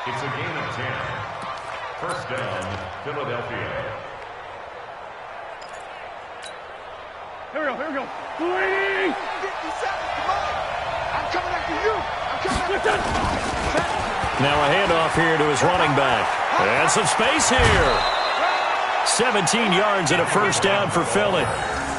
It's a gain of 10. First down, Philadelphia. Here we go. Lady! 50 seconds, come on! I'm coming after you! I'm coming after you! Now a handoff here to his running back. And some space here. 17 yards and a first down for Philly.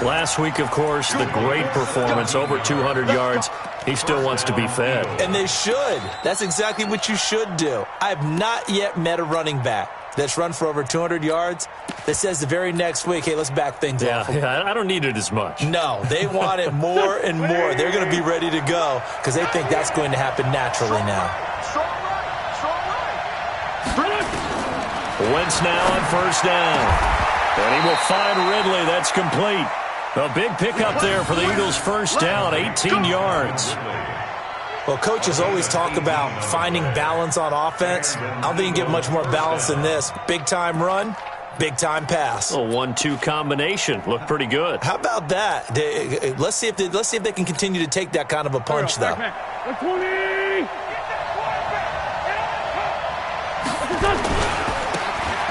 Last week, of course, the great performance, over 200 yards. He still wants to be fed. And they should. That's exactly what you should do. I have not yet met a running back that's run for over 200 yards that says the very next week, hey, let's back things off. Yeah, I don't need it as much. No, they want it more and more. They're going to be ready to go because they think that's going to happen naturally now. Wentz now on first down. And he will find Ridley. That's complete. A big pickup there for the Eagles' first down, 18 yards. Well, coaches always talk about finding balance on offense. I don't think you get much more balance than this. Big-time run, big-time pass. A 1-2 combination. Looked pretty good. How about that? Let's see if they can continue to take that kind of a punch, though.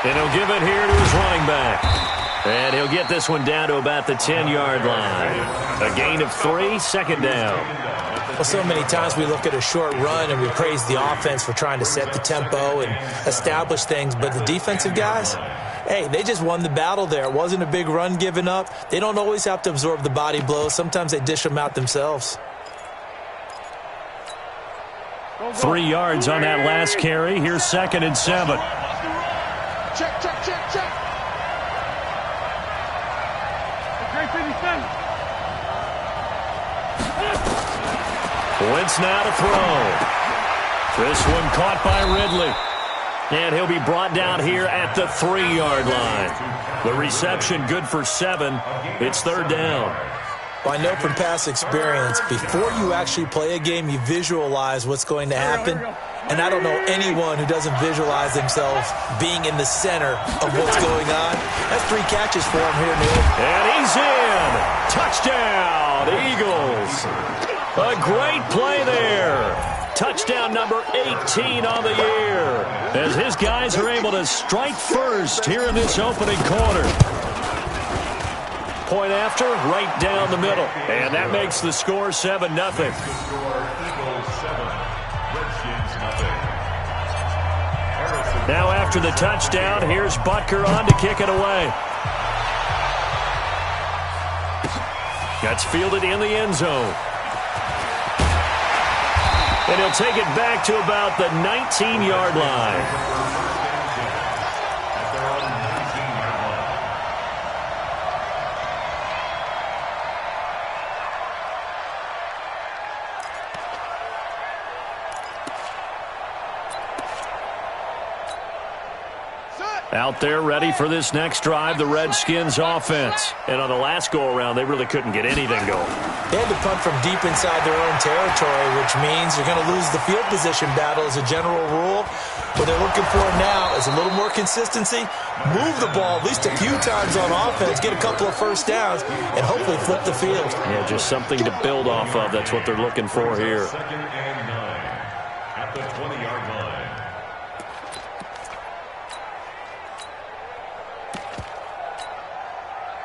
And he'll give it here to his running back. And he'll get this one down to about the 10-yard line. A gain of 3, second down. Well, so many times we look at a short run and we praise the offense for trying to set the tempo and establish things. But the defensive guys, hey, they just won the battle there. It wasn't a big run given up. They don't always have to absorb the body blows. Sometimes they dish them out themselves. 3 yards on that last carry. Here's 2nd and 7. Check. Wentz now to throw. This one caught by Ridley. And he'll be brought down here at the 3-yard line. The reception good for 7. It's third down. Well, I know from past experience, before you actually play a game, you visualize what's going to happen. And I don't know anyone who doesn't visualize themselves being in the center of what's going on. That's 3 catches for him here, Neil. And he's in. Touchdown, Eagles. A great play there. Touchdown number 18 on the year. As his guys are able to strike first here in this opening quarter. Point after, right down the middle. And that makes the score 7-0. Now after the touchdown, here's Butker on to kick it away. That's fielded in the end zone. And he'll take it back to about the 19-yard line. Out there ready for this next drive, the Redskins offense. And on the last go-around, they really couldn't get anything going. They had to punt from deep inside their own territory, which means you're going to lose the field position battle as a general rule. What they're looking for now is a little more consistency, move the ball at least a few times on offense, get a couple of first downs, and hopefully flip the field. Yeah, just something to build off of. That's what they're looking for here. 2nd and 9 at the 20-yard line.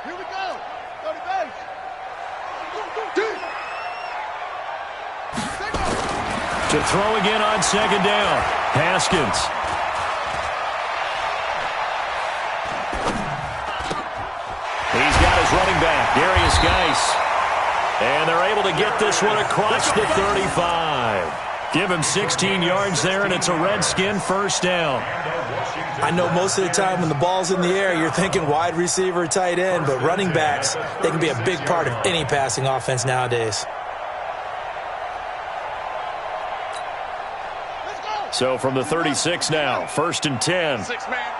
Here we go. Go to base. To throw again on 2nd down. Haskins. He's got his running back, Darius Geis. And they're able to get this one across the 35. Give him 16 yards there, and it's a Redskin first down. I know most of the time when the ball's in the air, you're thinking wide receiver, tight end, but running backs, they can be a big part of any passing offense nowadays. So from the 36 now, 1st and 10. 6-man.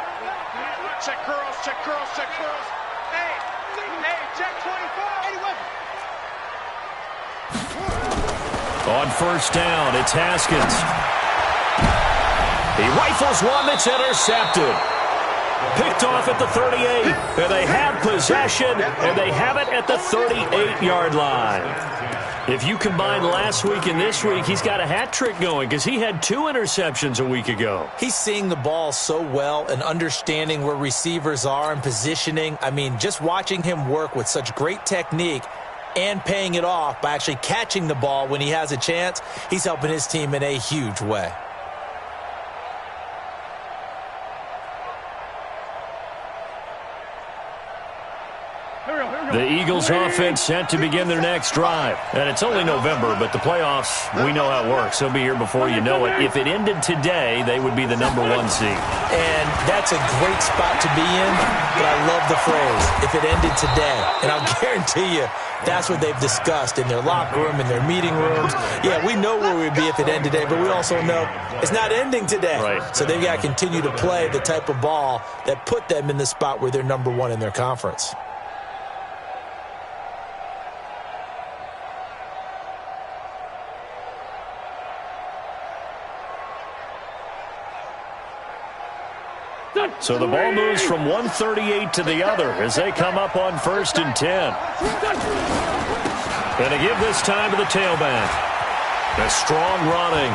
Check curls. Hey, check 25. Any weapon. On first down, it's Haskins. He rifles one that's intercepted. Picked off at the 38. And they have possession, and they have it at the 38-yard line. If you combine last week and this week, he's got a hat trick going because he had 2 interceptions a week ago. He's seeing the ball so well and understanding where receivers are and positioning. I mean, just watching him work with such great technique and paying it off by actually catching the ball when he has a chance, he's helping his team in a huge way. The Eagles offense set to begin their next drive. And it's only November, but the playoffs, we know how it works. They'll be here before you know it. If it ended today, they would be the #1 seed. And that's a great spot to be in, but I love the phrase, if it ended today. And I'll guarantee you, that's what they've discussed in their locker room, in their meeting rooms. Yeah, we know where we'd be if it ended today, but we also know it's not ending today. Right. So they've got to continue to play the type of ball that put them in the spot where they're #1 in their conference. So the ball moves from 138 to the other as they come up on 1st and 10. Going to give this time to the tailback. A strong running.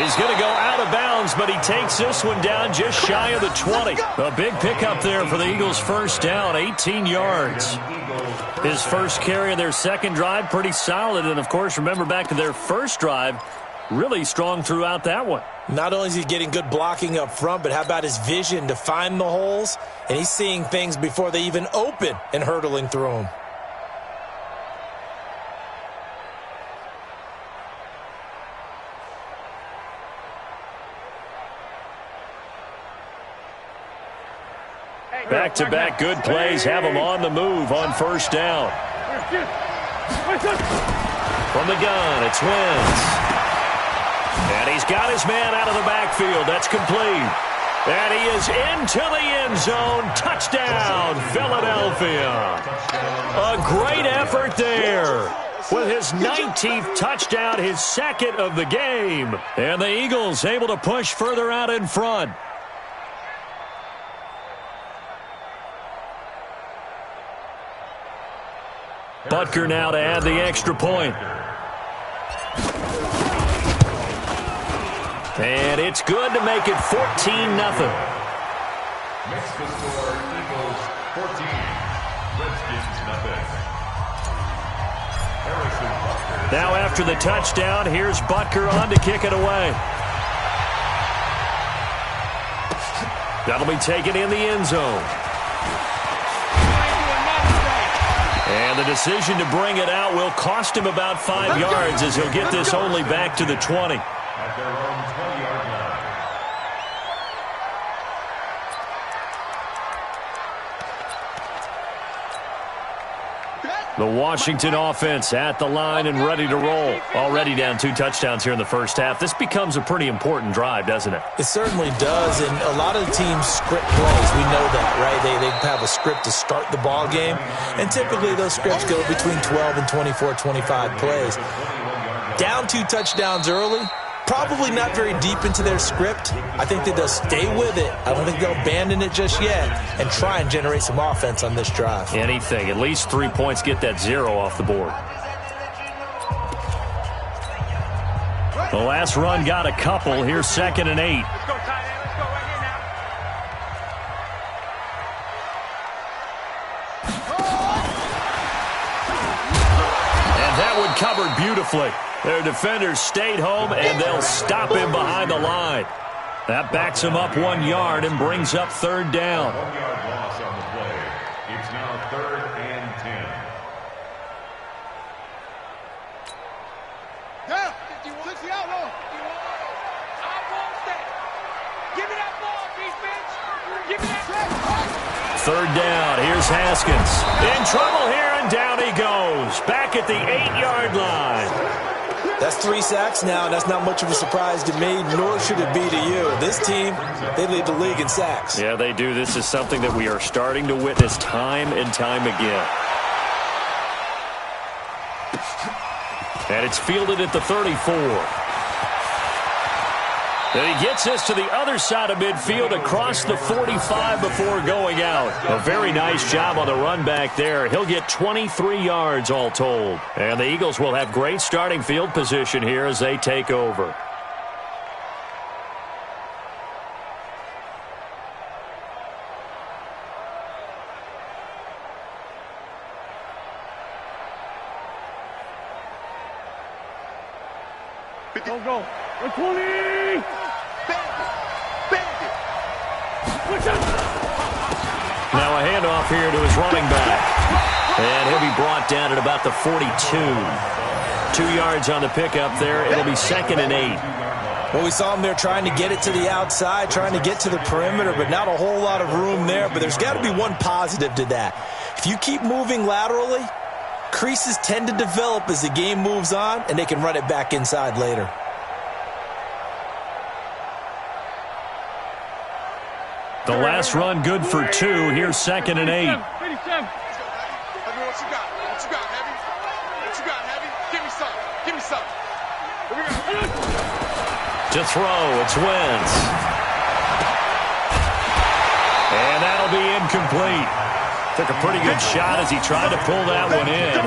He's going to go out of bounds, but he takes this one down just shy of the 20. A big pickup there for the Eagles' first down, 18 yards. His first carry of their second drive, pretty solid. And, of course, remember back to their first drive, really strong throughout that one. Not only is he getting good blocking up front, but how about his vision to find the holes? And he's seeing things before they even open and hurtling through them. Back-to-back good plays have him on the move on first down. From the gun, it's Wentz. And he's got his man out of the backfield. That's complete. And he is into the end zone. Touchdown, Philadelphia. A great effort there with his 19th touchdown, his second of the game. And the Eagles able to push further out in front. Butker now to add the extra point. And it's good to make it 14-0. Makes the score Eagles 14, Redskins 0. Now after the touchdown, here's Butker on to kick it away. That'll be taken in the end zone. And the decision to bring it out will cost him about 5 yards as he'll get this only back to the 20. At their own 20-yard line. The Washington offense at the line and ready to roll. Already down 2 touchdowns here in the first half. This becomes a pretty important drive, doesn't it? It certainly does, and a lot of the teams script plays. We know that, right? They have a script to start the ball game, and typically those scripts go between 12 and 24, 25 plays. Down 2 touchdowns early, probably not very deep into their script. I think that they'll stay with it. I don't think they'll abandon it just yet and try and generate some offense on this drive. Anything. At least 3 points, get that 0 off the board. The last run got a couple. Here's 2nd and 8. Let's go, tight end. Let's go right here now. And that one covered beautifully. Their defenders stayed home, and they'll stop him behind the line. That backs him up 1 yard and brings up 3rd down. 1-yard loss on the play. It's now 3rd and 10. Down. 60 out low. I want that. Give me that ball, defense. Give me that. 3rd down. Here's Haskins. In trouble here, and down he goes. Back at the 8-yard line. That's 3 sacks now, and that's not much of a surprise to me, nor should it be to you. This team, they lead the league in sacks. Yeah, they do. This is something that we are starting to witness time and time again. And it's fielded at the 34. And he gets this to the other side of midfield across the 45 before going out. A very nice job on the run back there. He'll get 23 yards all told. And the Eagles will have great starting field position here as they take over. Go. 20! Now a handoff here to his running back. And he'll be brought down at about the 42. 2 yards on the pickup there. It'll be 2nd and 8. Well, we saw him there trying to get it to the outside, trying to get to the perimeter, but not a whole lot of room there. But there's got to be one positive to that. If you keep moving laterally, creases tend to develop as the game moves on, and they can run it back inside later. The last run good for 2. Here's 2nd and 8. What you got? What you got, Heavy? What you got, Heavy? Give me some. Give me some. To throw, it's Wentz. And that'll be incomplete. Took a pretty good shot as he tried to pull that one in.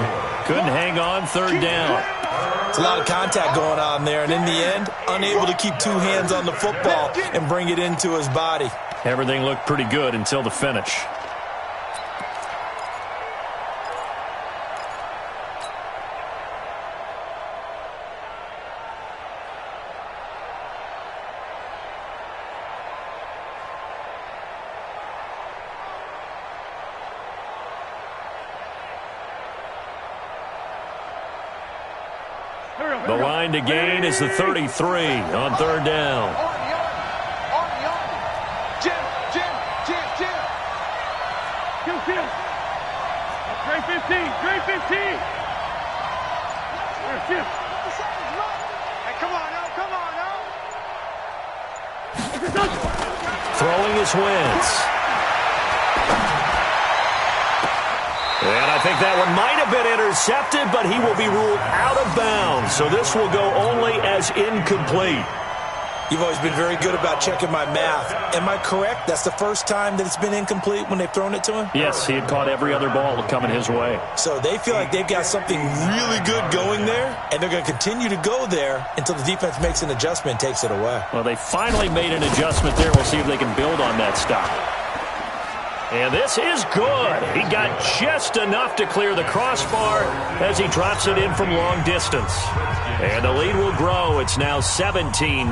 Couldn't hang on, 3rd down. It's a lot of contact going on there, and in the end, unable to keep 2 hands on the football and bring it into his body. Everything looked pretty good until the finish. The line to gain is the 33 on 3rd down. Trey 15. Trey 15. Hey, come on now. Come on now. Throwing his Wentz. And I think that one might have been intercepted, but he will be ruled out of bounds. So this will go only as incomplete. You've always been very good about checking my math. Am I correct? That's the first time that it's been incomplete when they've thrown it to him? Yes, he had caught every other ball coming his way. So they feel like they've got something really good going there, and they're going to continue to go there until the defense makes an adjustment and takes it away. Well, they finally made an adjustment there. We'll see if they can build on that stop. And this is good. He got just enough to clear the crossbar as he drops it in from long distance. And the lead will grow. It's now 17-0.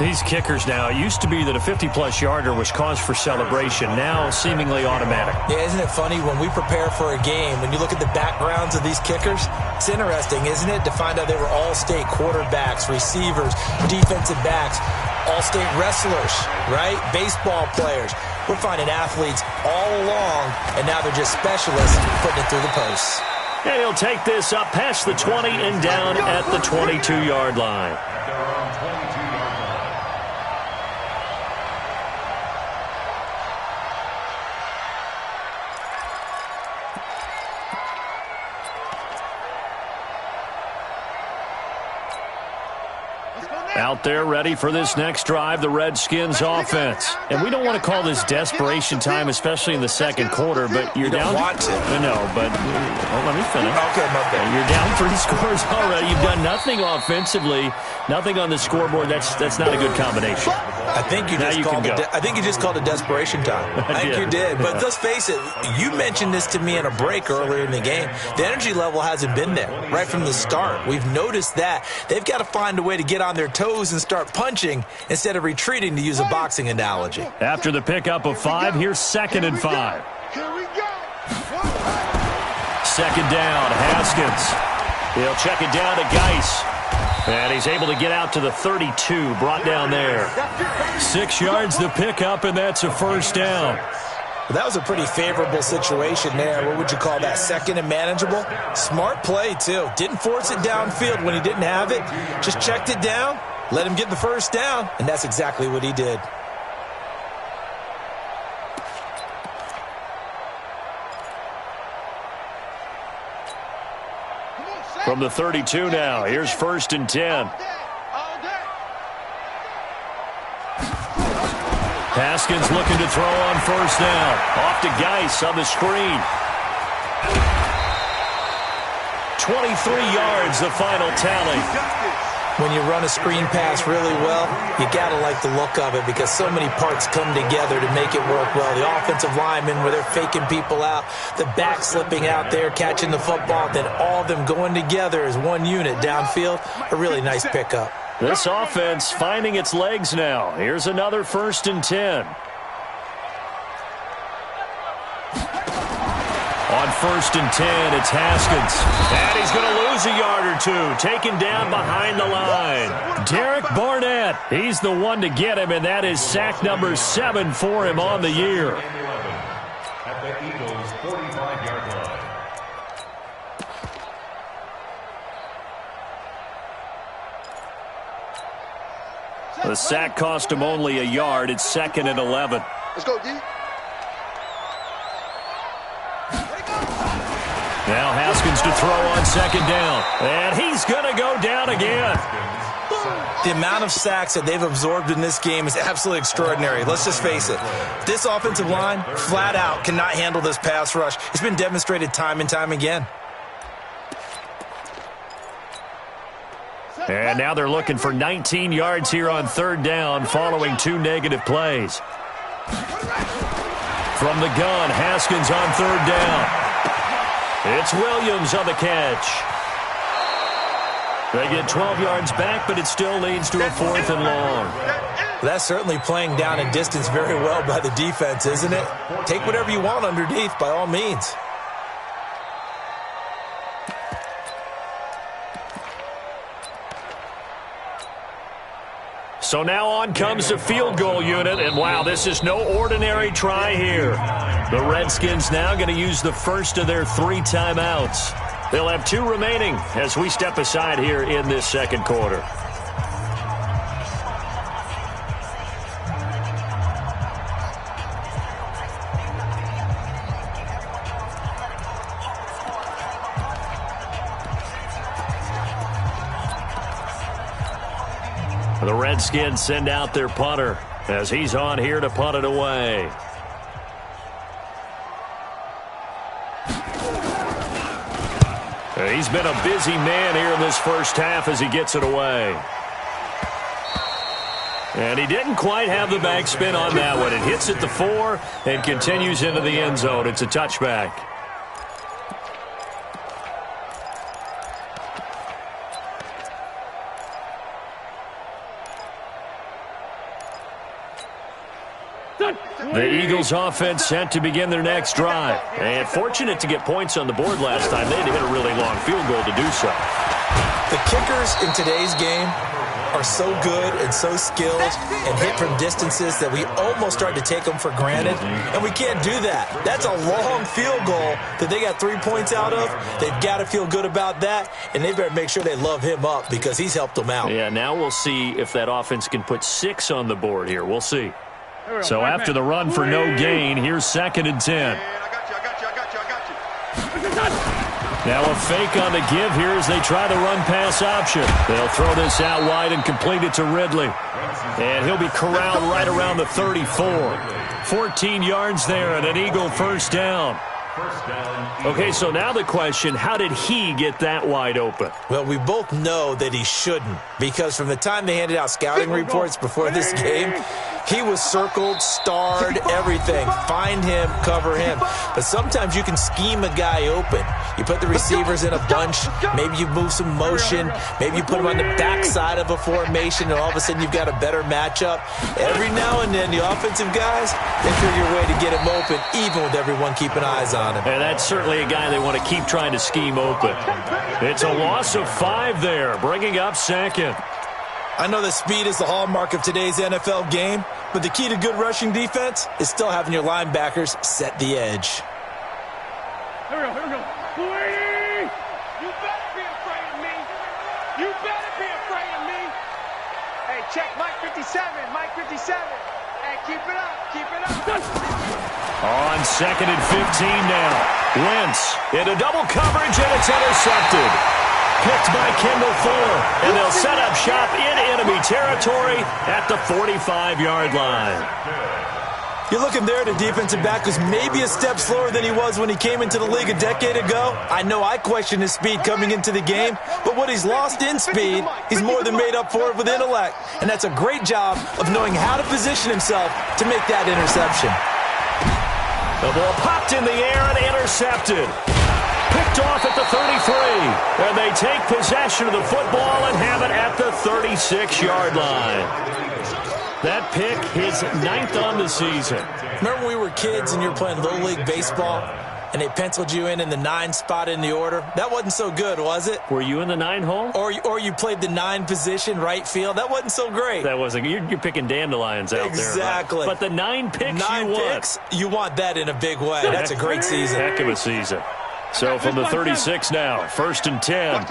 These kickers now, it used to be that a 50-plus yarder was cause for celebration. Now seemingly automatic. Yeah, isn't it funny when we prepare for a game, when you look at the backgrounds of these kickers, it's interesting, isn't it, to find out they were all-state quarterbacks, receivers, defensive backs, all-state wrestlers, right? Baseball players. We're finding athletes all along, and now they're just specialists putting it through the posts. And he'll take this up past the 20 and down at the 22-yard line. Out there ready for this next drive, the Redskins offense. And we don't want to call this desperation time, especially in the second quarter, but you're down. Want to. No, but let me finish. Okay, my bad. You're down 3 scores already. You've done nothing offensively, nothing on the scoreboard. That's not a good combination. I think you just called it desperation time. I think you did. But let's face it, you mentioned this to me in a break earlier in the game. The energy level hasn't been there right from the start. We've noticed that. They've got to find a way to get on their toes and start punching instead of retreating, to use a boxing analogy. After the pickup of 5, here's 2nd and 5. Here we go. 2nd down, Haskins. He'll check it down to Geis. And he's able to get out to the 32, brought down there. 6 yards the pickup, and that's a 1st down. Well, that was a pretty favorable situation there. What would you call that? 2nd and manageable? Smart play, too. Didn't force it downfield when he didn't have it. Just checked it down, let him get the 1st down, and that's exactly what he did. From the 32 now, here's 1st and 10. Haskins looking to throw on first down. Off to Geis on the screen. 23 yards, the final tally. When you run a screen pass really well, you got to like the look of it because so many parts come together to make it work well. The offensive linemen, where they're faking people out, the back slipping out there, catching the football, then all of them going together as one unit downfield. A really nice pickup. This offense finding its legs now. Here's another 1st and 10. On 1st and 10, it's Haskins. And he's going to lose a yard or two. Taken down behind the line. Derek Barnett, he's the one to get him, and that is sack number 7 for him on the year. At the Eagles' 45-yard line. The sack cost him only a yard. It's 2nd and 11. Let's go, D. Now Haskins to throw on 2nd down. And he's going to go down again. The amount of sacks that they've absorbed in this game is absolutely extraordinary. Let's just face it. This offensive line, flat out, cannot handle this pass rush. It's been demonstrated time and time again. And now they're looking for 19 yards here on 3rd down following 2 negative plays. From the gun, Haskins on 3rd down. It's Williams on the catch. They get 12 yards back, but it still leads to a 4th and long. That's certainly playing down and distance very well by the defense, isn't it? Take whatever you want underneath, by all means. So now on comes the field goal unit, and wow, this is no ordinary try here. The Redskins now going to use the first of their 3 timeouts. They'll have 2 remaining as we step aside here in this 2nd quarter. The Redskins send out their punter as he's on here to punt it away. He's been a busy man here in this first half as he gets it away. And he didn't quite have the backspin on that one. It hits at the 4 and continues into the end zone. It's a touchback. The Eagles offense set to begin their next drive. And fortunate to get points on the board last time. They had to hit a really long field goal to do so. The kickers in today's game are so good and so skilled and hit from distances that we almost start to take them for granted. And we can't do that. That's a long field goal that they got 3 points out of. They've got to feel good about that. And they better make sure they love him up because he's helped them out. Yeah, now we'll see if that offense can put 6 on the board here. We'll see. So after the run for no gain, here's 2nd and 10. Now a fake on the give here as they try the run-pass option. They'll throw this out wide and complete it to Ridley. And he'll be corralled right around the 34. 14 yards there and an Eagle first down. Okay, so now the question, how did he get that wide open? Well, we both know that he shouldn't because from the time they handed out scouting reports before this game, he was circled, starred, everything. Find him, cover him. But sometimes you can scheme a guy open. You put the receivers in a bunch. Maybe you move some motion. Maybe you put him on the backside of a formation, and all of a sudden you've got a better matchup. Every now and then, the offensive guys, they figure a way to get him open, even with everyone keeping eyes on him. And that's certainly a guy they want to keep trying to scheme open. It's a loss of 5 there, bringing up 2nd. I know that speed is the hallmark of today's NFL game, but the key to good rushing defense is still having your linebackers set the edge. Here we go. You better be afraid of me. You better be afraid of me. Hey, check Mike 57. Mike 57. Hey, keep it up. Keep it up. On 2nd and 15 now. Wentz into double coverage, and it's intercepted. picked by Kendall Fuller, and they'll set up shop in enemy territory at the 45-yard line. You're looking there at a defensive back who's maybe a step slower than he was when he came into the league a decade ago. I know I questioned his speed coming into the game, but what he's lost in speed, he's more than made up for it with intellect. And that's a great job of knowing how to position himself to make that interception. The ball popped in the air and intercepted. Picked off at the 33. And they take possession of the football and have it at the 36-yard line. That pick, his 9th on the season. Remember when we were kids and you were playing Little League Baseball and they penciled you in the 9 spot in the order? That wasn't so good, was it? Were you in the 9 hole? Or you played the 9 position, right field? That wasn't so great. That wasn't. You're picking dandelions out there. Exactly. But the 9 picks 9 you picks, you want that in a big way. That's a great season. Heck of a season. So from the 36 now, 1st and 10. Tight end's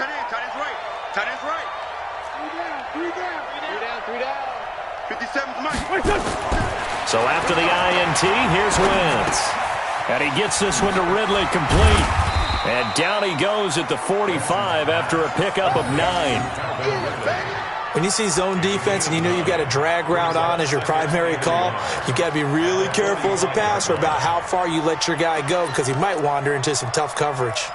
right. Tight end's right. 3 down. 57's Mike. So after the INT, here's Wentz. And he gets this one to Ridley complete. And down he goes at the 45 after a pickup of 9. When you see zone defense and you know you've got a drag route on as your primary call, you've got to be really careful as a passer about how far you let your guy go because he might wander into some tough coverage.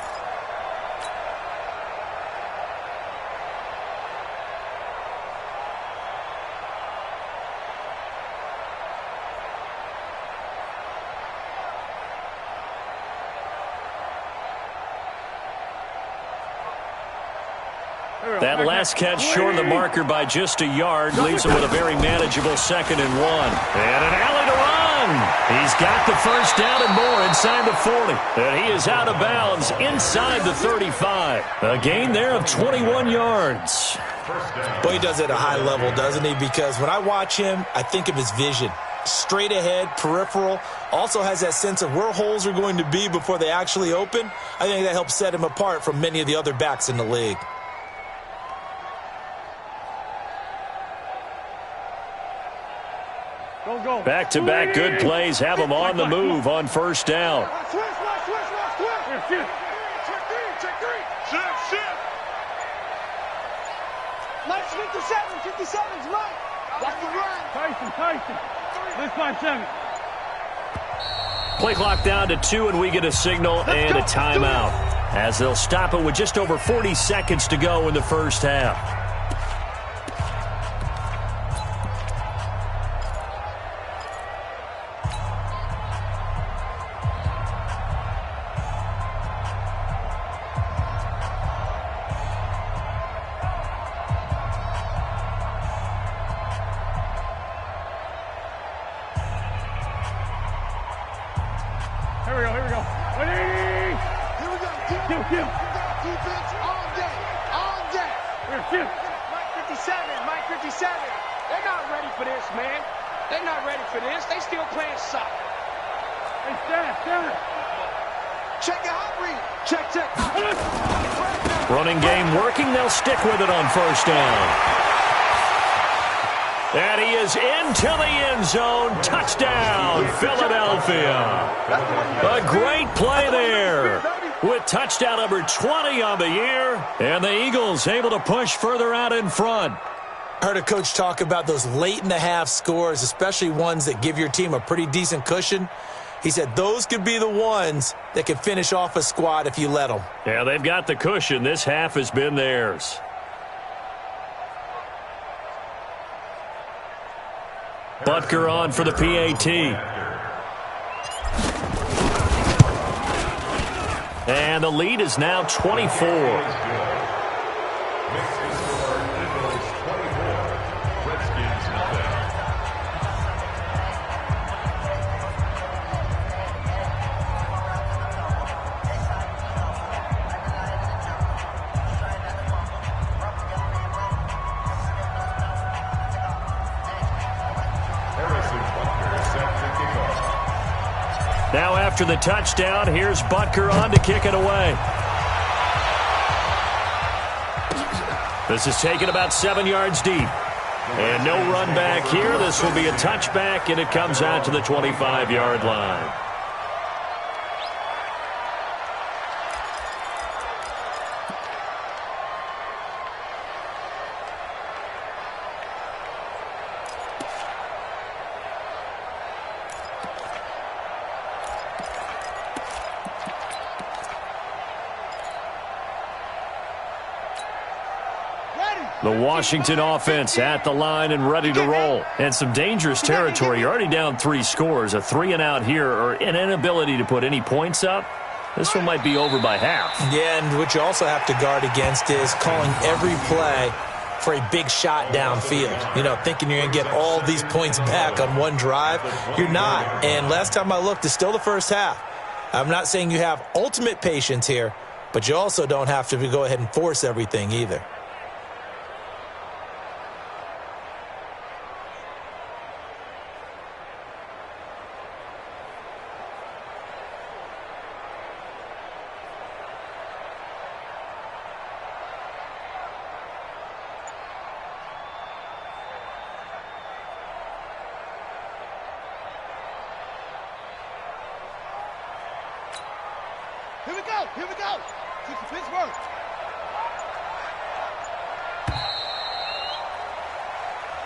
That last catch short of the marker by just a yard leaves him with a very manageable 2nd and 1. And an alley to run. He's got the first down and more inside the 40. And he is out of bounds inside the 35. A gain there of 21 yards. Boy, he does it at a high level, doesn't he? Because when I watch him, I think of his vision. Straight ahead, peripheral, also has that sense of where holes are going to be before they actually open. I think that helps set him apart from many of the other backs in the league. Back-to-back good plays have him on the move on 1st down. Mike's 57's Mike. That's the run. Tyson. This by 7. Play clock down to 2, and we get a signal and a timeout as they'll stop it with just over 40 seconds to go in the first half. Here we go. 180! Here we go. Defense all day. Mike 57. They're not ready for this, man. They're not ready for this. They still playing soccer. Hey, stand. Check your hot read. Check. Running game working. They'll stick with it on 1st down. And he is into the end zone. Touchdown, Philadelphia. A great play there with touchdown number 20 on the year. And the Eagles able to push further out in front. I heard a coach talk about those late-in-the-half scores, especially ones that give your team a pretty decent cushion. He said those could be the ones that could finish off a squad if you let them. Yeah, they've got the cushion. This half has been theirs. Butker on for the PAT. And the lead is now 24. Now after the touchdown, here's Butker on to kick it away. This is taken about 7 yards deep. And no run back here. This will be a touchback, and it comes out to the 25-yard line. The Washington offense at the line and ready to roll. And some dangerous territory. You're already down 3 scores. A 3-and-out here, or an inability to put any points up. This one might be over by half. Yeah, and what you also have to guard against is calling every play for a big shot downfield. You know, thinking you're going to get all these points back on one drive. You're not. And last time I looked, it's still the first half. I'm not saying you have ultimate patience here, but you also don't have to go ahead and force everything either. Here we go. Keep the Pittsburgh.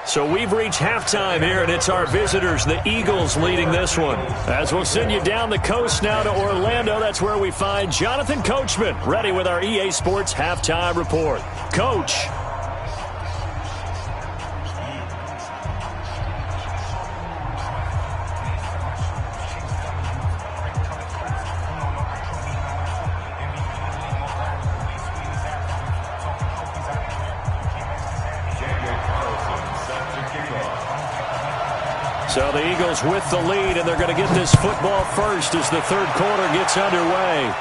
So we've reached halftime here, and it's our visitors, the Eagles, leading this one. As we'll send you down the coast now to Orlando, that's where we find Jonathan Coachman, ready with our EA Sports Halftime Report. Coach. So the Eagles with the lead, and they're going to get this football first as the third quarter gets underway.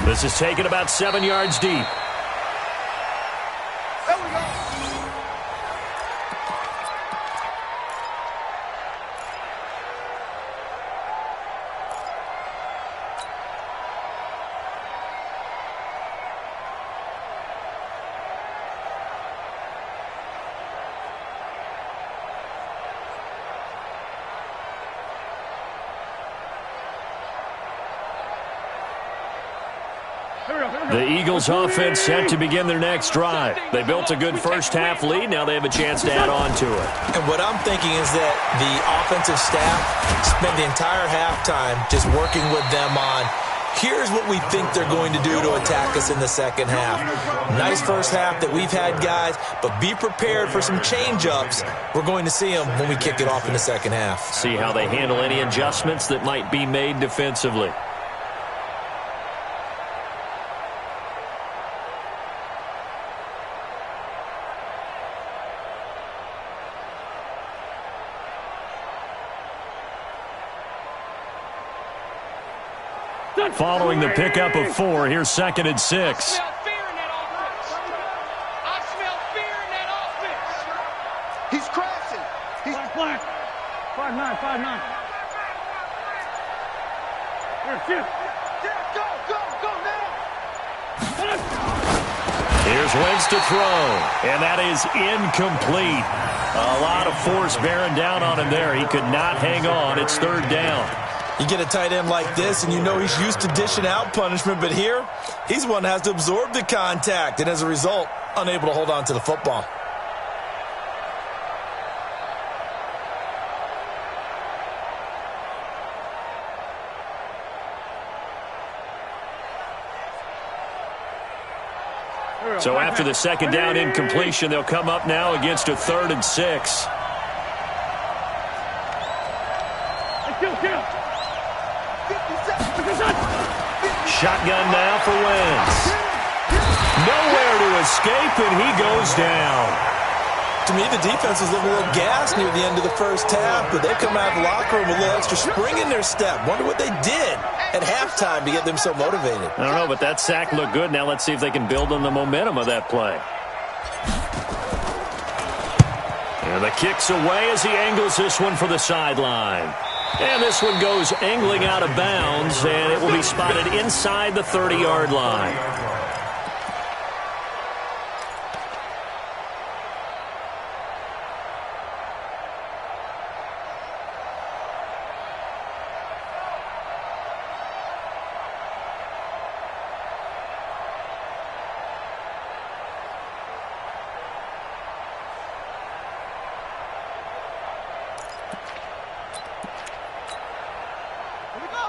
This is taken about 7 yards deep. There we go. The Eagles offense set to begin their next drive. They built a good first half lead. Now they have a chance to add on to it. And what I'm thinking is that the offensive staff spent the entire halftime just working with them on, here's what we think they're going to do to attack us in the second half. Nice first half that we've had, guys, but be prepared for some change-ups. We're going to see them when we kick it off in the second half. See how they handle any adjustments that might be made defensively. Following the pickup of 4, here's 2nd and 6. I smell fear in that offense. He's crashing. He's Black. 5'9", 5'9". Here, shoot. Go now. Here's Wentz to throw, and that is incomplete. A lot of force bearing down on him there. He could not hang on. It's 3rd down. You get a tight end like this, and you know he's used to dishing out punishment, but here, he's one that has to absorb the contact, and as a result, unable to hold on to the football. So after the 2nd down incompletion, they'll come up now against a 3rd and 6. Shotgun now for Wentz. Nowhere to escape, and he goes down. To me, the defense was looking a little gassed near the end of the first half, but they come out of the locker room with a little extra spring in their step. Wonder what they did at halftime to get them so motivated. I don't know, but that sack looked good. Now let's see if they can build on the momentum of that play. And the kick's away as he angles this one for the sideline. And this one goes angling out of bounds, and it will be spotted inside the 30-yard line.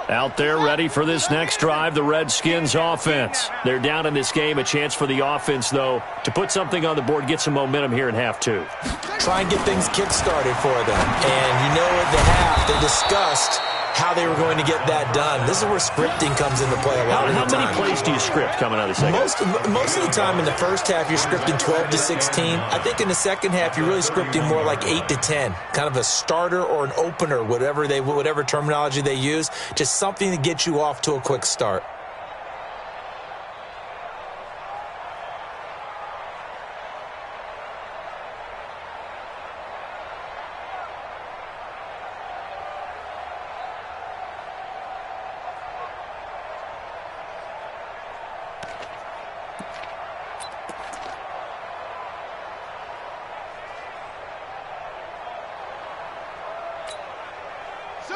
Out there ready for this next drive, the Redskins offense. They're down in this game. A chance for the offense, though, to put something on the board, get some momentum here in half two. Try and get things kick-started for them. And you know at the half, they discussed how they were going to get that done. This is where scripting comes into play a lot of the time. How many plays do you script coming out of the second? Most of the time in the first half, you're scripting 12 to 16. I think in the second half, you're really scripting more like 8 to 10. Kind of a starter or an opener, whatever terminology they use. Just something to get you off to a quick start.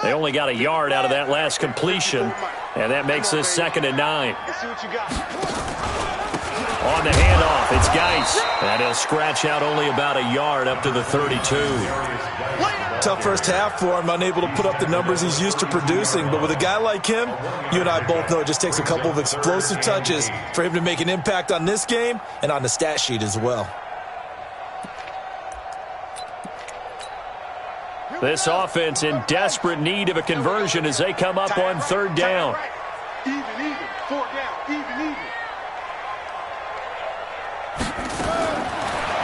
They only got a yard out of that last completion, and that makes this 2nd and 9. Let's see what you got. On the handoff, it's Geis, and he'll scratch out only about a yard up to the 32. Tough first half for him, unable to put up the numbers he's used to producing. But with a guy like him, you and I both know it just takes a couple of explosive touches for him to make an impact on this game and on the stat sheet as well. This offense in desperate need of a conversion as they come up on 3rd down. Even, 4 down, even.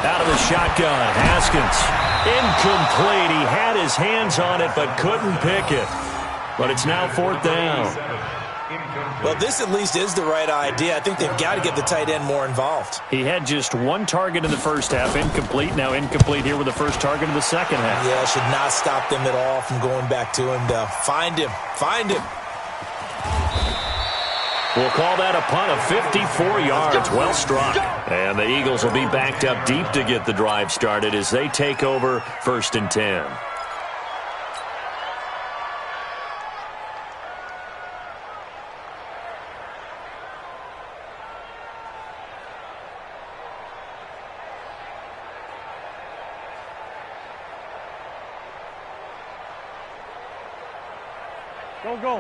Out of the shotgun, Haskins. Incomplete. He had his hands on it but couldn't pick it. But it's now 4th down. Well, this at least is the right idea. I think they've got to get the tight end more involved. He had just 1 target in the first half, incomplete. Now incomplete here with the first target of the second half. Yeah, should not stop them at all from going back to him to find him. We'll call that a punt of 54 yards. Well struck. And the Eagles will be backed up deep to get the drive started as they take over 1st and 10.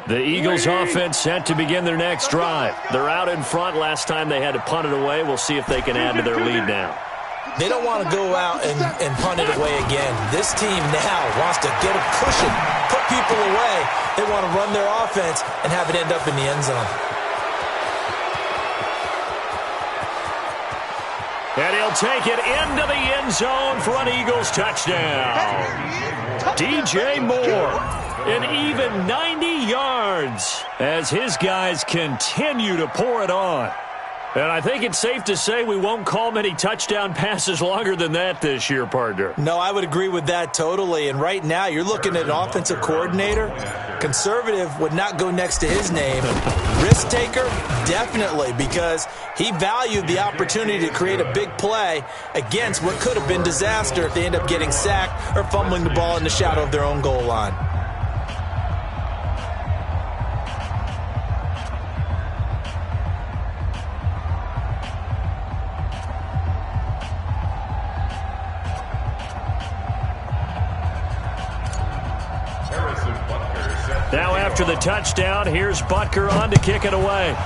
The Eagles offense set to begin their next drive. They're out in front. Last time they had to punt it away. We'll see if they can add to their lead now. They don't want to go out and punt it away again. This team now wants to get it pushing, put people away. They want to run their offense and have it end up in the end zone. And he'll take it into the end zone for an Eagles touchdown. DJ Moore. An even 90 yards as his guys continue to pour it on. And I think it's safe to say we won't call many touchdown passes longer than that this year, partner. No, I would agree with that totally. And right now, you're looking at an offensive coordinator. Conservative would not go next to his name. Risk taker, definitely, because he valued the opportunity to create a big play against what could have been disaster if they end up getting sacked or fumbling the ball in the shadow of their own goal line. Now after the touchdown, here's Butker on to kick it away.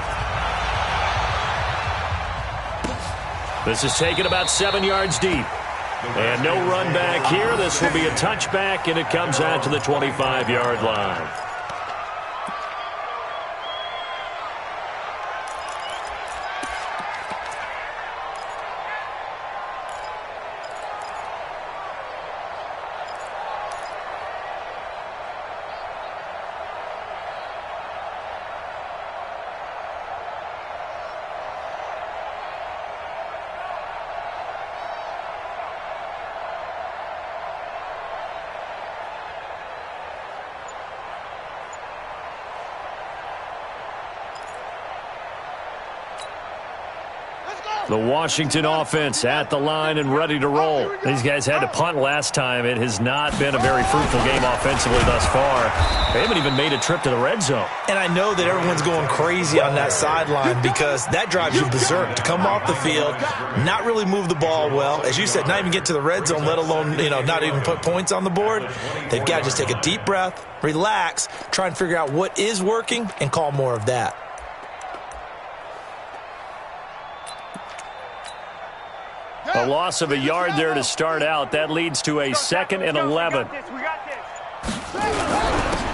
This is taken about 7 yards deep. And no run back here. This will be a touchback, and it comes out to the 25-yard line. The Washington offense at the line and ready to roll. These guys had to punt last time. It has not been a very fruitful game offensively thus far. They haven't even made a trip to the red zone. And I know that everyone's going crazy on that sideline because that drives you berserk to come off the field, not really move the ball well. As you said, not even get to the red zone, let alone, not even put points on the board. They've got to just take a deep breath, relax, try and figure out what is working, and call more of that. A loss of a yard there to start out. That leads to a 2nd and 11.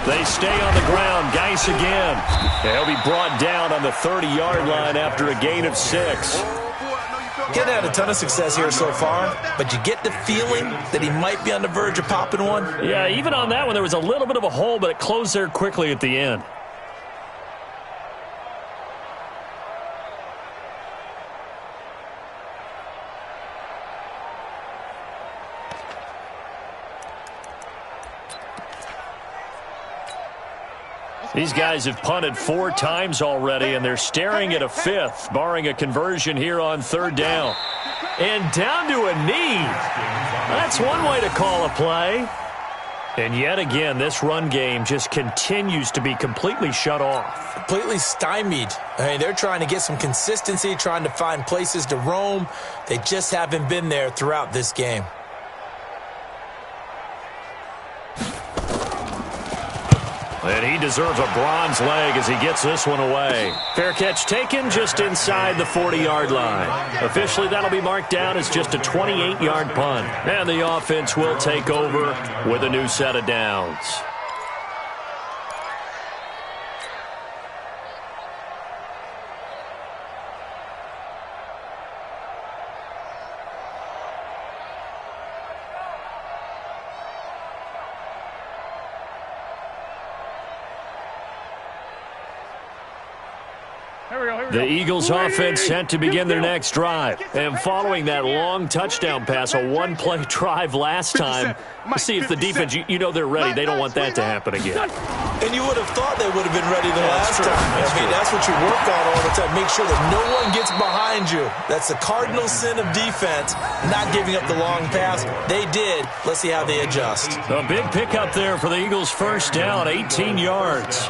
They stay on the ground. Geis again. He'll be brought down on the 30-yard line after a gain of 6. He hasn't had a ton of success here so far, but you get the feeling that he might be on the verge of popping one. Yeah, even on that one, there was a little bit of a hole, but it closed there quickly at the end. These guys have punted 4 times already, and they're staring at a 5th, barring a conversion here on 3rd down. And down to a knee. That's one way to call a play. And yet again, this run game just continues to be completely shut off. Completely stymied. I mean, they're trying to get some consistency, trying to find places to roam. They just haven't been there throughout this game. And he deserves a bronze leg as he gets this one away. Fair catch taken just inside the 40-yard line. Officially, that'll be marked down as just a 28-yard punt. And the offense will take over with a new set of downs. The Eagles offense set to begin their next drive. And following that long touchdown pass, a one-play drive last time, let's see if the defense, they're ready. They don't want that to happen again. And you would have thought they would have been ready the last time. That's what you work on all the time. Make sure that no one gets behind you. That's the cardinal sin of defense, not giving up the long pass. They did. Let's see how they adjust. A big pickup there for the Eagles' first down, 18 yards.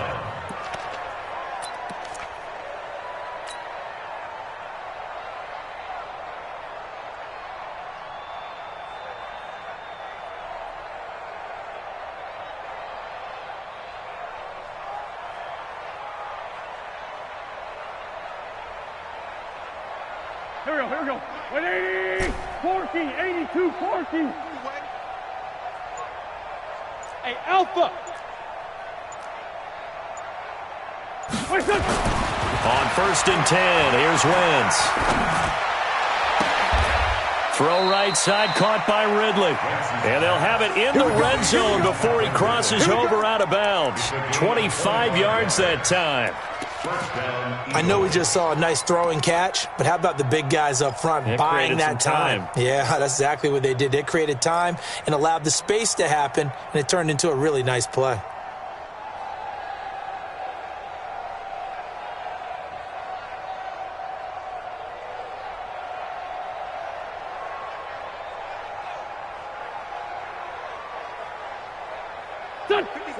Here we go. 180, 40, 82, 40. Hey, Alpha. On 1st and 10, here's Wentz. Throw right side, caught by Ridley. And they'll have it in the red zone before he crosses over out of bounds. 25 yards that time. I know we just saw a nice throwing catch, but how about the big guys up front buying that time? Yeah, that's exactly what they did. They created time and allowed the space to happen, and it turned into a really nice play.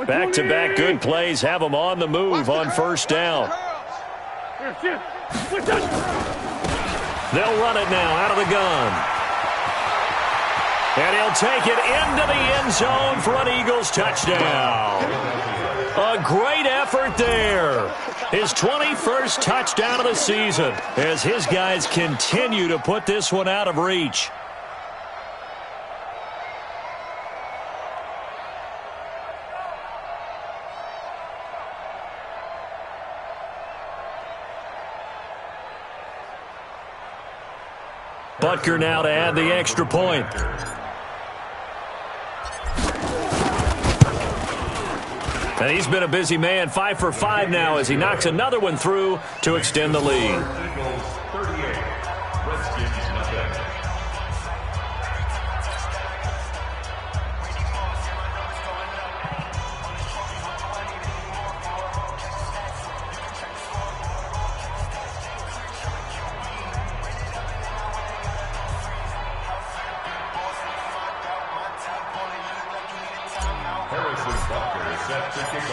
Back-to-back good plays have them on the move on 1st down. They'll run it now out of the gun. And he'll take it into the end zone for an Eagles touchdown. A great effort there. His 21st touchdown of the season as his guys continue to put this one out of reach. Butker now to add the extra point. And he's been a busy man, 5 for 5 now as he knocks another one through to extend the lead. Eagles 38, Redskins nothing.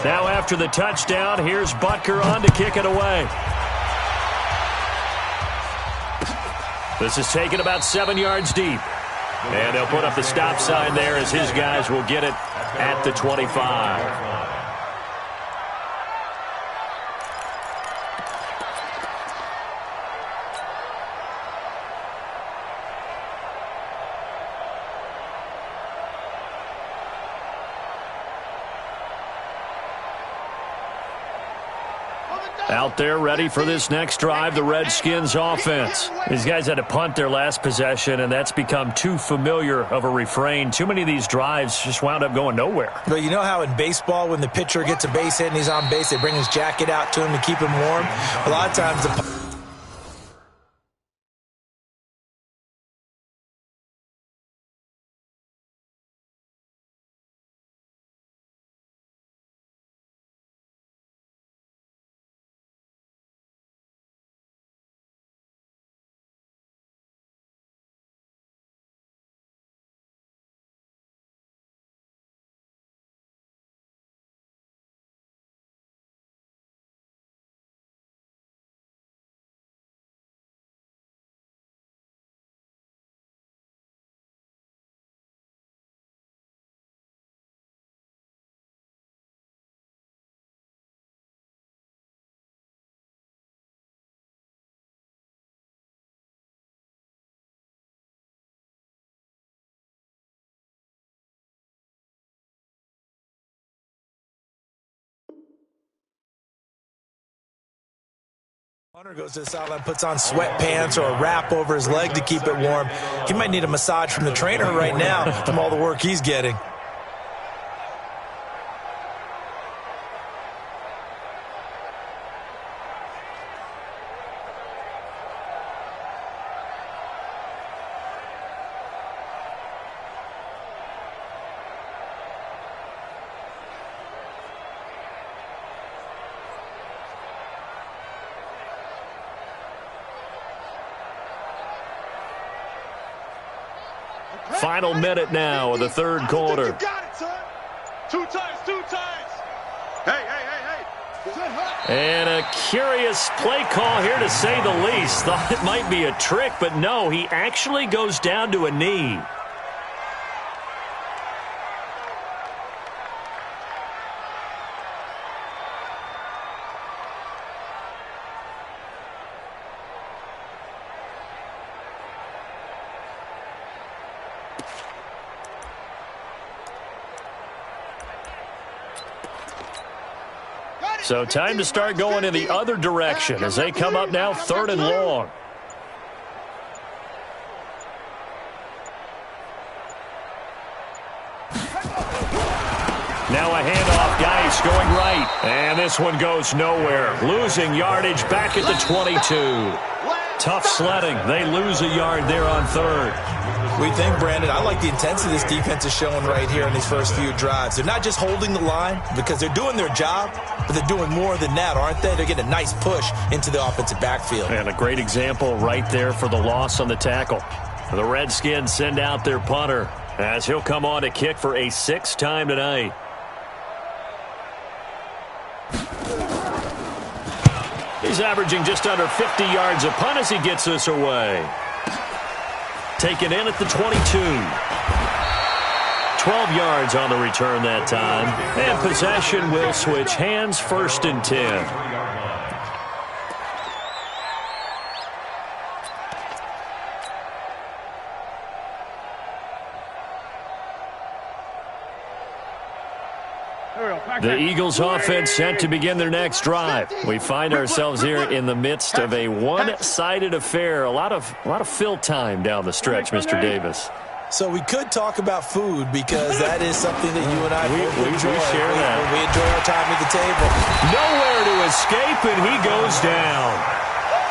Now after the touchdown, here's Butker on to kick it away. This is taken about 7 yards deep. And they'll put up the stop sign there as his guys will get it at the 25. Out there ready for this next drive, the Redskins offense. These guys had to punt their last possession, and that's become too familiar of a refrain. Too many of these drives just wound up going nowhere. But you know how in baseball, when the pitcher gets a base hit and he's on base, they bring his jacket out to him to keep him warm? A lot of times the Hunter goes to the sideline, puts on sweatpants or a wrap over his leg to keep it warm. He might need a massage from the trainer right now from all the work he's getting. Final minute now of the third quarter. You got it, son. Two times. Hey. And a curious play call here, to say the least. Thought it might be a trick, but no, he actually goes down to a knee. So time to start going in the other direction as they come up now 3rd and long. Now a handoff, Geis going right. And this one goes nowhere. Losing yardage back at the 22. Tough sledding. They lose a yard there on 3rd. We think, Brandon, I like the intensity this defense is showing right here in these first few drives. They're not just holding the line because they're doing their job, but they're doing more than that, aren't they? They're getting a nice push into the offensive backfield. And a great example right there for the loss on the tackle. The Redskins send out their punter as he'll come on to kick for a 6th time tonight. He's averaging just under 50 yards a punt as he gets this away. Taken in at the 22. 12 yards on the return that time. And possession will switch hands, 1st and 10. The Eagles offense set to begin their next drive. We find ourselves here in the midst of a one-sided affair. A lot of fill time down the stretch, Mr. Davis. So we could talk about food because that is something that you and I we enjoy. share that. We enjoy our time at the table. Nowhere to escape, and he goes down.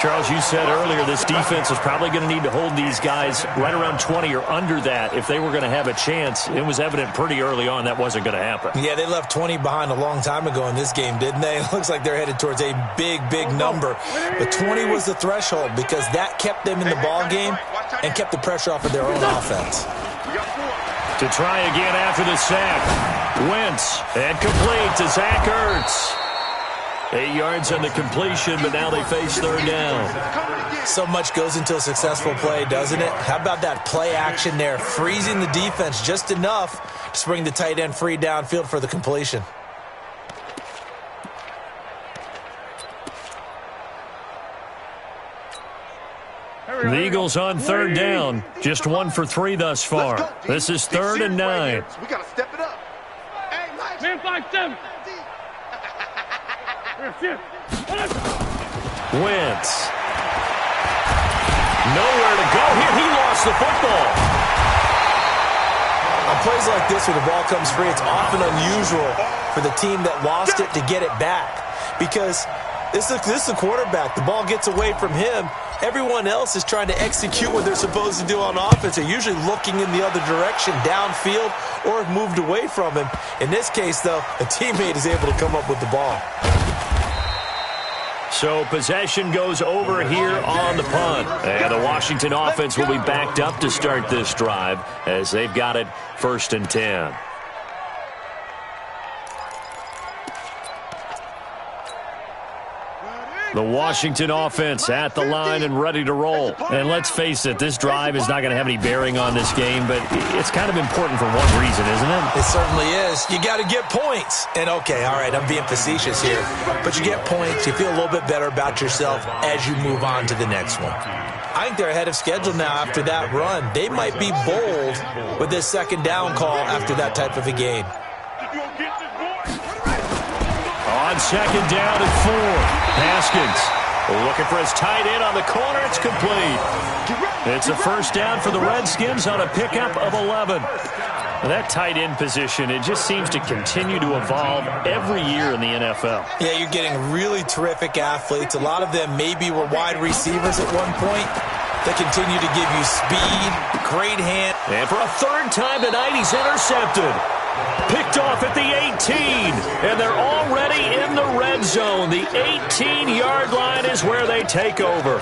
Charles, you said earlier this defense is probably going to need to hold these guys right around 20 or under that if they were going to have a chance. It was evident pretty early on that wasn't going to happen. Yeah, they left 20 behind a long time ago in this game, didn't they? It looks like they're headed towards a big number. But 20 was the threshold because that kept them in the ball game and kept the pressure off of their own offense. To try again after the sack. Wentz, and complete to Zach Ertz. 8 yards on the completion, but now they face third down. So much goes into a successful play, doesn't it? How about that play action there, freezing the defense just enough to bring the tight end free downfield for the completion. The Eagles on third down. Just 1 for 3 thus far. This is 3rd and 9. We got to step it up. Hey, Mike. Man, 5-7. Wentz. Nowhere to go here. He lost the football. On plays like this where the ball comes free, it's often unusual for the team that lost it to get it back. Because this is the quarterback. The ball gets away from him. Everyone else is trying to execute what they're supposed to do on offense. They're usually looking in the other direction, downfield, or have moved away from him. In this case, though, a teammate is able to come up with the ball. So possession goes over here on the punt. And the Washington offense will be backed up to start this drive as they've got it 1st and 10. The Washington offense at the line and ready to roll. And let's face it, this drive is not going to have any bearing on this game, but it's kind of important for one reason, isn't it? It certainly is. You got to get points. And okay, all right, I'm being facetious here, but you get points, you feel a little bit better about yourself as you move on to the next one. I think they're ahead of schedule now after that run. They might be bold with this 2nd down call after that type of a game. On 2nd down and 4. Haskins looking for his tight end on the corner. It's complete. It's a 1st down for the Redskins on a pickup of 11. That tight end position, it just seems to continue to evolve every year in the NFL. Yeah, you're getting really terrific athletes. A lot of them maybe were wide receivers at one point. They continue to give you speed, great hand. And for a 3rd time tonight, he's intercepted. Picked off at the 18, and they're already in the red zone. The 18-yard line is where they take over.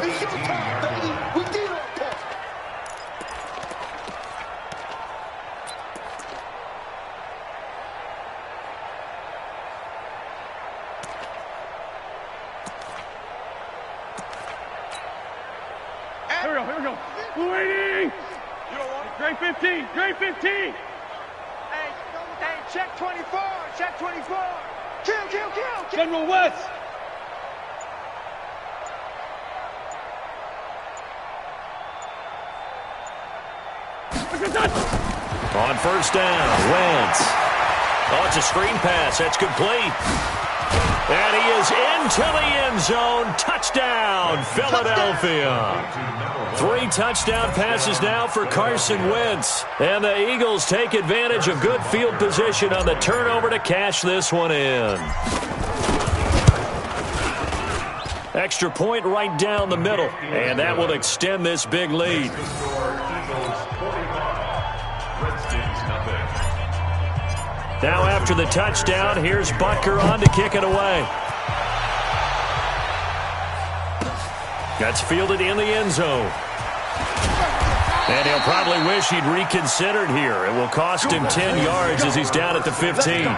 Here we go. Waiting. Drake 15. Drake 15. Hey, check 24. Check 24. Kill. General West. On 1st down, Wentz. Oh, it's a screen pass. That's complete. And he is into the end zone. Touchdown, Philadelphia. 3 touchdown passes now for Carson Wentz. And the Eagles take advantage of good field position on the turnover to cash this one in. Extra point right down the middle. And that will extend this big lead. Now after the touchdown, here's Butker on to kick it away. That's fielded in the end zone. And he'll probably wish he'd reconsidered here. It will cost him 10 yards as he's down at the 15.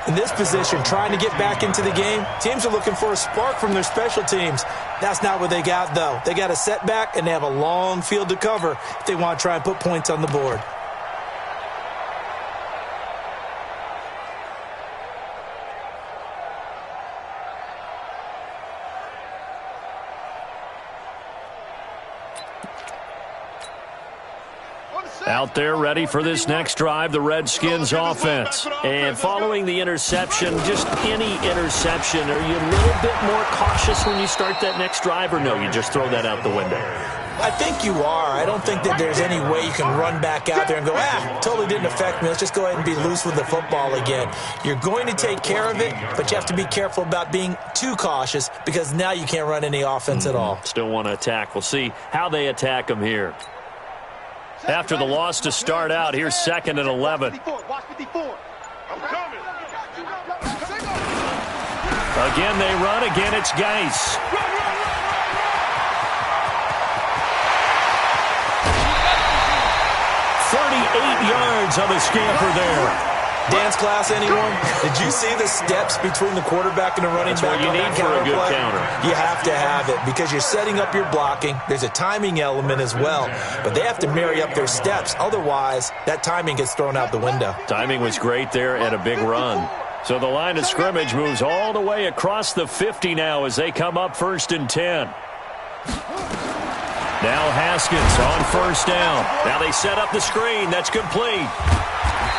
In this position, trying to get back into the game, teams are looking for a spark from their special teams. That's not what they got, though. They got a setback, and they have a long field to cover if they want to try and put points on the board. Out there ready for this next drive, the Redskins offense. And following the interception, just any interception, are you a little bit more cautious when you start that next drive, or no, you just throw that out the window? I think you are. I don't think that there's any way you can run back out there and go, totally didn't affect me. Let's just go ahead and be loose with the football again. You're going to take care of it, but you have to be careful about being too cautious because now you can't run any offense at all. Still want to attack. We'll see how they attack them here. After the loss to start out, here's 2nd and 11. Again, they run. Again, it's Geis. 38 yards on the scamper there. Dance class, anyone? Did you see the steps between the quarterback and the running back? That's what you need for a good counter. You have to have it because you're setting up your blocking. There's a timing element as well, but they have to marry up their steps. Otherwise, that timing gets thrown out the window. Timing was great there and a big run. So the line of scrimmage moves all the way across the 50 now as they come up 1st and 10. Now Haskins on 1st down. Now they set up the screen. That's complete.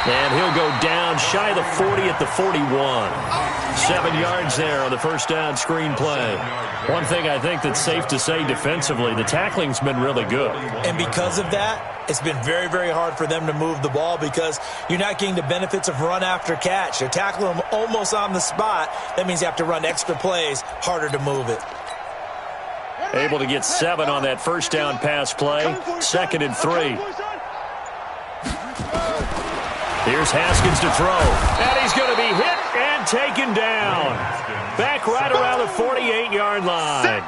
And he'll go down shy of the 40 at the 41. 7 yards there on the 1st down screen play. One thing I think that's safe to say defensively, the tackling's been really good. And because of that, it's been very, very hard for them to move the ball because you're not getting the benefits of run after catch. They're tackling them almost on the spot. That means you have to run extra plays, harder to move it. Able to get 7 on that 1st down pass play. 2nd and 3. Here's Haskins to throw. And he's going to be hit and taken down. Back right around the 48-yard line.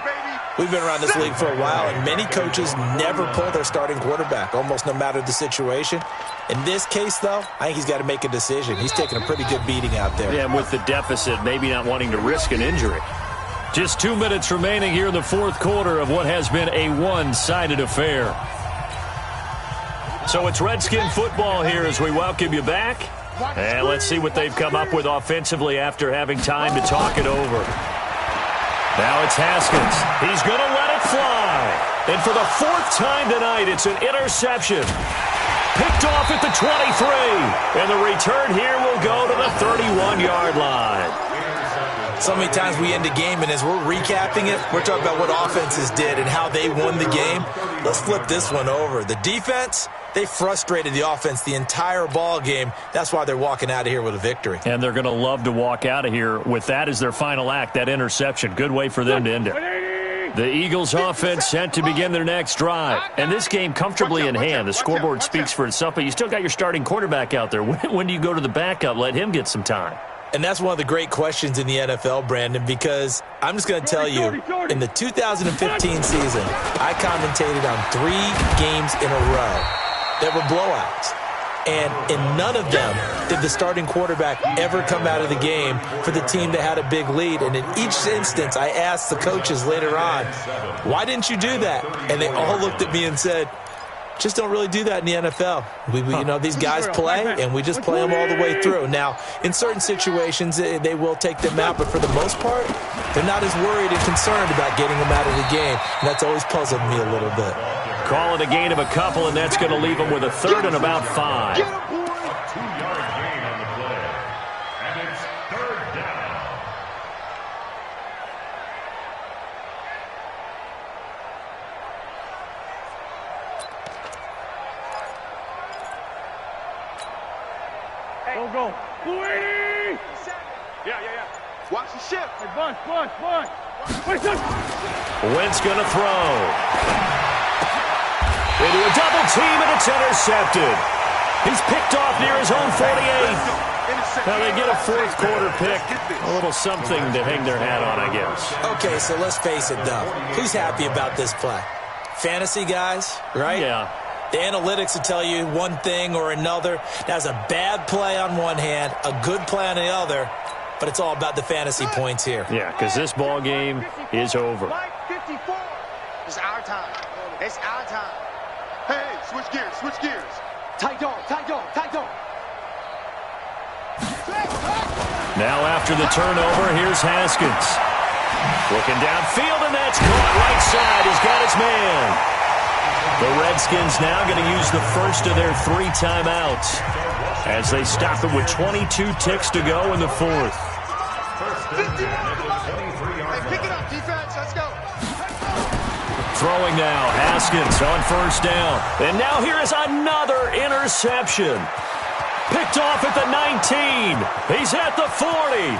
We've been around this league for a while, and many coaches never pull their starting quarterback, almost no matter the situation. In this case, though, I think he's got to make a decision. He's taking a pretty good beating out there. Yeah, and with the deficit, maybe not wanting to risk an injury. Just 2 minutes remaining here in the 4th quarter of what has been a one-sided affair. So it's Redskin football here as we welcome you back. And let's see what they've come up with offensively after having time to talk it over. Now it's Haskins. He's going to let it fly. And for the 4th time tonight, it's an interception. Picked off at the 23. And the return here will go to the 31-yard line. So many times we end the game, and as we're recapping it, we're talking about what offenses did and how they won the game. Let's flip this one over. The defense, they frustrated the offense the entire ball game. That's why they're walking out of here with a victory. And they're going to love to walk out of here with that as their final act, that interception. Good way for them to end it. The Eagles offense set to begin their next drive. And this game comfortably in hand. The scoreboard speaks for itself, but you still got your starting quarterback out there. When do you go to the backup? Let him get some time. And that's one of the great questions in the NFL, Brandon, because I'm just going to tell you, in the 2015 season, I commentated on 3 games in a row that were blowouts. And in none of them did the starting quarterback ever come out of the game for the team that had a big lead. And in each instance, I asked the coaches later on, why didn't you do that? And they all looked at me and said, just don't really do that in the NFL. You know, these guys play, and we just play them all the way through. Now, in certain situations, they will take them out, but for the most part, they're not as worried and concerned about getting them out of the game. And that's always puzzled me a little bit. Call it a gain of a couple, and that's going to leave them with a 3rd and about 5. 2-yard gain on the play. And it's 3rd down. Go. Louis! Yeah. Watch the shift. Hey, bunch. Wentz going to throw. Into a double team, and it's intercepted. He's picked off near his own 48. Now they get a 4th quarter pick. A little something to hang their hat on, I guess. Okay, so let's face it, though. Who's happy about this play? Fantasy guys, right? Yeah. The analytics will tell you one thing or another. That's a bad play on one hand, a good play on the other, but it's all about the fantasy points here. Yeah, because this ball game is over. Mike 54. It's our time. It's our time. Hey, switch gears. Tight dog. Now after the turnover, here's Haskins. Looking downfield, and that's caught right side. He's got his man. The Redskins now going to use the first of their 3 timeouts as they stop it with 22 ticks to go in the 4th. Hey, pick it up, defense. Let's go. Throwing now, Haskins on 1st down. And now here is another interception. Picked off at the 19. He's at the 40.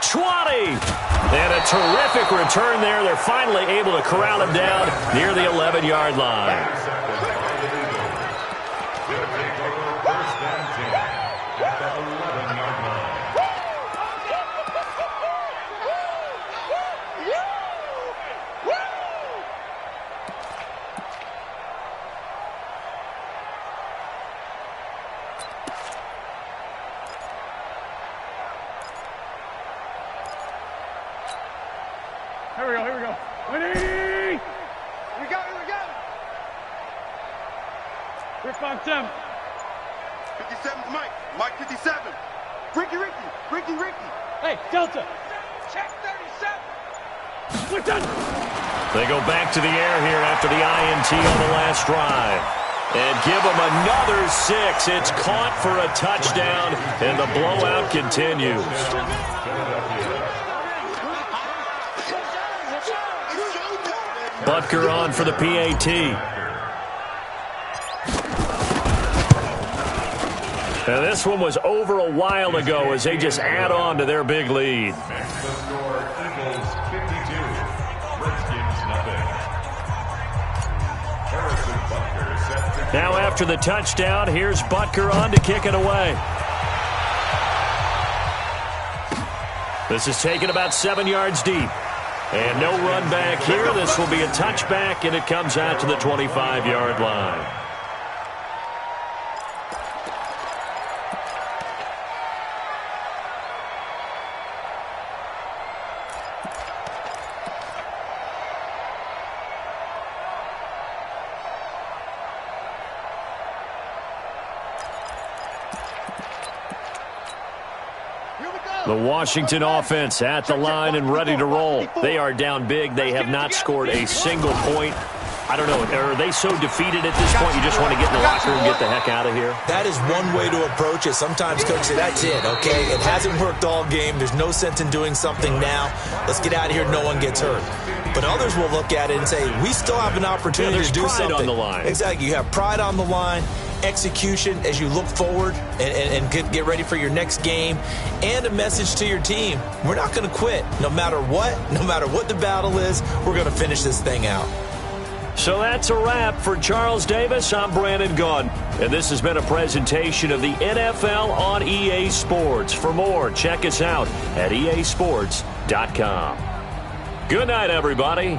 20. And a terrific return there. They're finally able to corral him down near the 11-yard line. Rip on them. 57's Mike. Mike 57. Ricky. Hey, Delta. Check 37. We're done. They go back to the air here after the INT on the last drive. And give them another 6. It's caught for a touchdown, and the blowout continues. Butker on for the PAT. Now this one was over a while ago as they just add on to their big lead. Eagles 52, Redskins nothing. Harrison Butker set to Now after the touchdown, here's Butker on to kick it away. This is taken about 7 yards deep. And no run back here. This will be a touchback, and it comes out to the 25-yard line. The Washington offense at the line and ready to roll. They are down big. They have not scored a single point. I don't know. Are they so defeated at this point you just want to get in the locker room and get the heck out of here? That is one way to approach it. Sometimes coaches say, that's it, okay? It hasn't worked all game. There's no sense in doing something now. Let's get out of here. No one gets hurt. But others will look at it and say, we still have an opportunity to do something. There's pride on the line. Exactly. You have pride on the line, execution as you look forward and get ready for your next game, and a message to your team. We're not going to quit. No matter what the battle is, we're going to finish this thing out. So that's a wrap for Charles Davis. I'm Brandon Gunn, and this has been a presentation of the NFL on EA Sports. For more, check us out at easports.com. Good night, everybody.